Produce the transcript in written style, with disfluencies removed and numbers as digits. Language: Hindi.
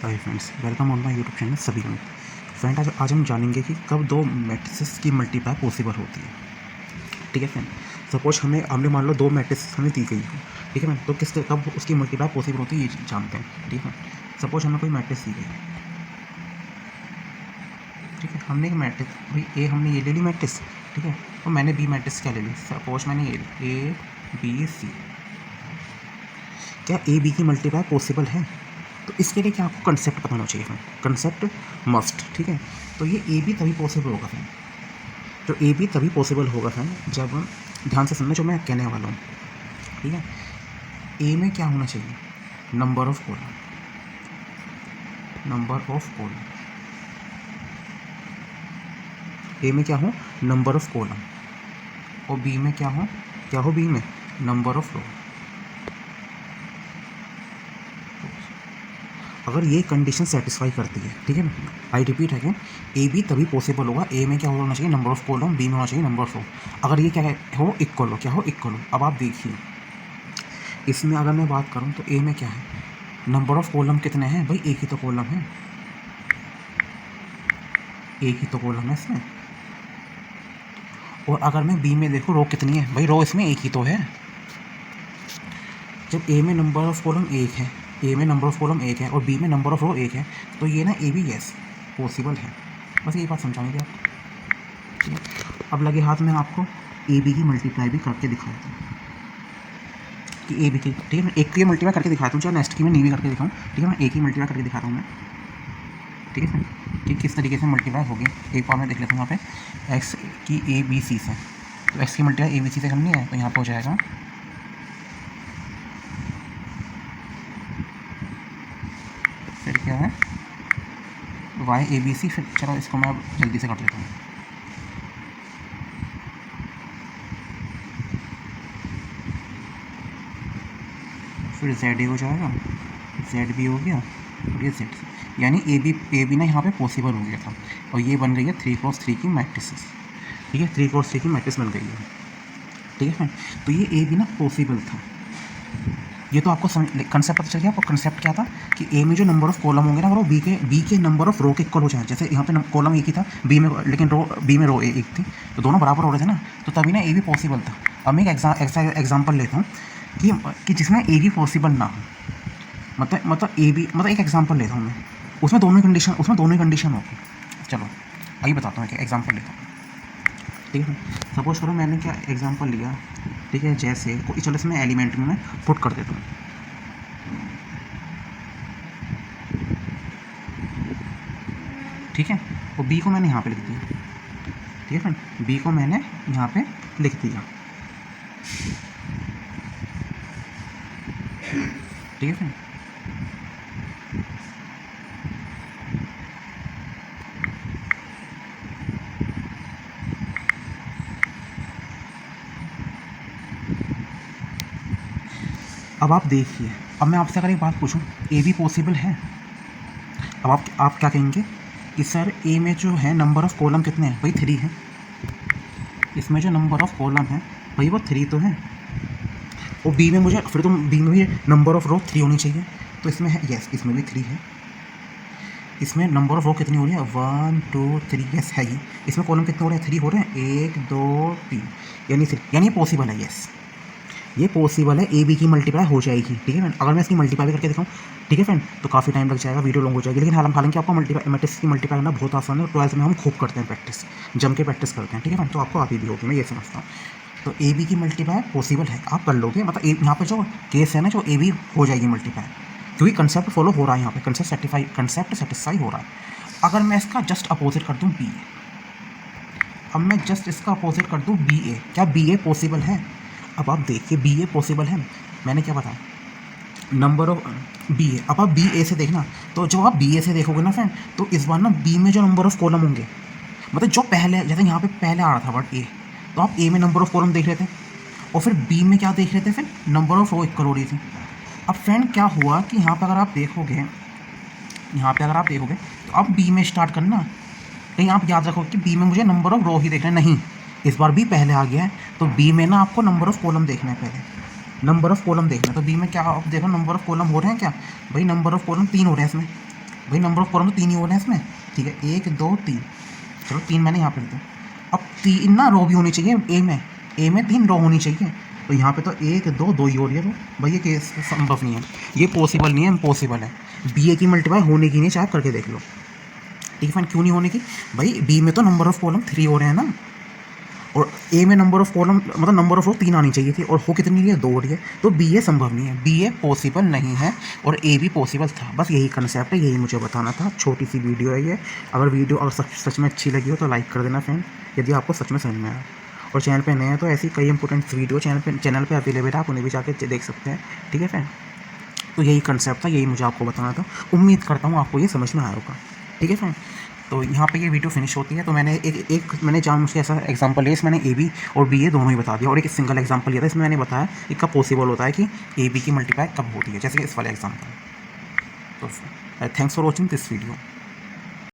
Hi friends, welcome on my YouTube channel सभी में। फ्रेंड, आज हम जानेंगे कि कब दो मैट्रिसेस की मल्टीप्लाई पॉसिबल होती है। ठीक है फ्रेंड, सपोज हमने मान लो दो मैट्रिसेस हमें दी गई हो। ठीक है फ्रेंड, तो किस कब उसकी मल्टीप्लाई पॉसिबल होती है ये जानते हैं। ठीक है, सपोज हमें कोई मैट्रिक्स दी गई। ठीक है, हमने एक मैट्रिक्स भाई ए हमने ये ले ली मैट्रिक्स। ठीक है, तो मैंने बी मैट्रिक्स क्या ले ली, सपोज मैंने ये ए बी सी। क्या ए बी की मल्टीप्लाई पॉसिबल है? तो इसके लिए क्या आपको कंसेप्ट पता होना चाहिए फ्रेंड, कंसेप्ट मस्ट। ठीक है, तो ये ए बी तभी पॉसिबल होगा फ्रेंड, तो ए बी तभी पॉसिबल होगा फ्रेंड जब हम ध्यान से सुनना जो मैं कहने वाला हूँ। ठीक है, ए में क्या होना चाहिए, number of column, number of column. A में क्या हो, नंबर ऑफ कॉलम, और बी में क्या हो बी में नंबर ऑफ रो। अगर ये कंडीशन सेटिस्फाई करती है, ठीक है ना, I repeat again, A B तभी पॉसिबल होगा। ए में क्या होना चाहिए, नंबर ऑफ कॉलम, बी में होना चाहिए नंबर ऑफ रो। अगर ये क्या हो, इक्वल हो, क्या हो, इक्वल हो। अब आप देखिए, इसमें अगर मैं बात करूँ तो ए में क्या है, नंबर ऑफ कॉलम कितने हैं भाई, एक ही तो कॉलम है, एक ही तो कॉलम है इसमें। और अगर मैं बी में देखूँ, रो कितनी है भाई, रो इसमें एक ही तो है। जब ए में नंबर ऑफ कॉलम एक है, ए में नंबर ऑफ कॉलम एक है और बी में नंबर ऑफ रो एक है, तो ये ना ए बी यस पॉसिबल है। बस यही बात समझानी थी आपको। ठीक है, अब लगे हाथ में आपको ए बी की मल्टीप्लाई भी करके दिखाता हूँ कि ए बी की, ठीक है, मैं एक की मल्टीप्लाई करके दिखाता हूँ, चाहे नेक्स्ट की मैं नहीं भी करके दिखाऊँ। ठीक है, मैं एक ही मल्टीप्लाई करके दिखाता हूँ मैं। ठीक है सर, कि किस तरीके से मल्टीप्लाई होगी। एक बार मैं देख लेता हूँ यहाँ पे एक्स की ए बी सी से, तो एक्स की मल्टीप्लाई ए बी सी से करनी है, तो यहाँ पर हो जाएगा फिर क्या है वाई ए बी सी। फिर चलो इसको मैं अब जल्दी से कर लेता हूँ। फिर जेड ए हो जाएगा, जेड बी हो गया, और ये जेड सी, यानी ए बी ना यहाँ पे पॉसिबल हो गया था। और ये बन गई है 3x3 की मैट्रिसेस। ठीक है, 3x3 की मैट्रिक्स बन गई है। ठीक है फ्रेंड, तो ये ए बी ना पॉसिबल था। ये तो आपको समझ कंसेप्ट पता चल गया आपको। कंसेप्ट क्या था कि ए में जो नंबर ऑफ कॉलम होंगे ना वो बी के नंबर ऑफ रो के इक्वल हो जाए। जैसे यहाँ पे कॉलम एक ही था बी में, लेकिन बी में रो एक थी, तो दोनों बराबर हो रहे थे ना, तो तभी ना ए बी पॉसिबल था। अब मैं एक एग्जाम्पल लेता हूँ कि जिसमें ए बी पॉसिबल ना हो। मतलब ए बी, मतलब एक एग्जाम्पल लेता हूँ मैं, उसमें दोनों ही कंडीशन होगी। चलो आइए बताता हूँ कि एग्जाम्पल लेता हूँ। ठीक है, सपोज करो मैंने क्या एग्जांपल लिया। ठीक है, जैसे चलो इसमें एलिमेंट में मैं पुट कर देता हूँ। ठीक है, और बी को मैंने यहाँ पे लिख दिया। ठीक है फ्रेंड, बी को मैंने यहाँ पे लिख दिया। ठीक है फ्रेंड, अब आप देखिए, अब मैं आपसे अगर एक बात पूछूं, ए बी पॉसिबल है। अब आप क्या कहेंगे कि सर ए में जो है नंबर ऑफ़ कॉलम कितने हैं भाई, 3 है। इसमें जो नंबर ऑफ़ कॉलम है भाई वो 3 तो है, और बी में मुझे फिर तो बी में भी नंबर ऑफ़ रो 3 होनी चाहिए, तो इसमें है यस, इसमें भी 3 है। इसमें नंबर ऑफ़ रो कितनी हो रही है, 1 2 3, यस है ये। इसमें कॉलम कितने हो रहे हैं, 3 हो रहे हैं, 1 2 3, यानी 3, यानी ये पॉसिबल है। यस, ये पॉसिबल है, ए बी की मल्टीप्लाई हो जाएगी। ठीक है फ्रेंड, अगर मैं इसकी मल्टीप्लाई भी करके दिखाऊँ, ठीक है फ्रेंड, तो काफ़ी टाइम लग जाएगा, वीडियो लॉन्ग हो जाएगी। लेकिन हालांकि आपको मैट्रिक्स की मल्टीप्लाई करना बहुत आसान है, 12th में हम खूब करते हैं प्रैक्टिस, जम के प्रैक्टिस करते हैं। ठीक है फ्रेंड, तो आपको आती भी होगी, मैं ये समझता हूँ। तो ए बी की मल्टीप्लाई पॉसिबल है, आप कर लोगे। मतलब यहाँ पर जो केस है ना, जो ए बी हो जाएगी मल्टीप्लाई, क्योंकि कंसेप्ट फॉलो हो रहा है यहाँ पे, कंसेप्ट सेटिस्फाई हो रहा है। अगर मैं इसका जस्ट अपोजिट कर दूँ बी ए, अब मैं जस्ट इसका अपोजिट कर दूँ बी ए, क्या बी ए पॉसिबल है? अब आप देखिए, बी ए पॉसिबल है। मैंने क्या बताया, नंबर ऑफ बी ए। अब आप बी ए से देखना, तो जब आप बी ए से देखोगे ना फ्रेंड, तो इस बार ना बी में जो नंबर ऑफ कॉलम होंगे, मतलब जो पहले, जैसे यहाँ पे पहले आ रहा था वर्ड ए, तो आप ए में नंबर ऑफ कॉलम देख रहे थे, और फिर बी में क्या देख रहे थे, फिर नंबर ऑफ रो इक्वल हो रही थी। अब फ्रेंड क्या हुआ कि यहाँ पर अगर आप देखोगे, तो अब बी में स्टार्ट करना, कहीं आप याद रखो कि बी में मुझे नंबर ऑफ रो ही देखना है, नहीं, इस बार बी पहले आ गया है, तो बी में ना आपको नंबर ऑफ कॉलम देखना है, पहले नंबर ऑफ कॉलम देखना है। तो बी में क्या आप देखो, नंबर ऑफ कॉलम हो रहे हैं क्या भाई, नंबर ऑफ कॉलम 3 हो रहे हैं इसमें, भाई नंबर ऑफ कॉलम तो 3 ही हो रहे हैं इसमें, ठीक है, 1 2 3, चलो 3 मैंने यहाँ पे लिख दिया। अब 3 ना रो भी होनी चाहिए ए में 3 रो होनी चाहिए, तो यहाँ पे तो 1 2 2 ही हो रही है रो। भाई ये केस संभव नहीं है, ये पॉसिबल नहीं है, इम्पॉसिबल है। बी ए की मल्टीप्लाई होने की नहीं, चाहे आप करके देख लो। ठीक है, क्यों नहीं होने की? भाई बी में तो नंबर ऑफ कॉलम 3 हो रहे हैं ना, और ए में नंबर ऑफ कॉलम मतलब नंबर ऑफ रो 3 आनी चाहिए थी, और हो कितनी रही है? 2 हो रही है, तो बी ए संभव नहीं है, बी ए पॉसिबल नहीं है, और ए भी पॉसिबल था। बस यही कंसेप्ट है, यही मुझे बताना था। छोटी सी वीडियो है ये। अगर वीडियो अगर सच में अच्छी लगी हो तो लाइक कर देना फ्रेंड, यदि आपको सच में समझ में आया। और चैनल पे नए हैं तो ऐसी कई इंपॉर्टेंट वीडियो चैनल पे अवेलेबल है, आप उन्हें भी जाके देख सकते हैं। ठीक है फ्रेंड, तो यही कंसेप्ट था, यही मुझे आपको बताना था। उम्मीद करता हूँ आपको ये समझ में आया होगा। ठीक है फ्रेंड, तो यहाँ पे ये वीडियो फिनिश होती है। तो मैंने मैंने जान मुझे ऐसा एग्जांपल लिया, इसमें मैंने ए बी और बी ए दोनों ही बता दिया, और एक सिंगल एग्जांपल लिया था, इसमें मैंने बताया कि कब पॉसिबल होता है कि ए बी की मल्टीप्लाई कब होती है, जैसे कि इस वाले एग्जांपल। तो thanks for watching this video.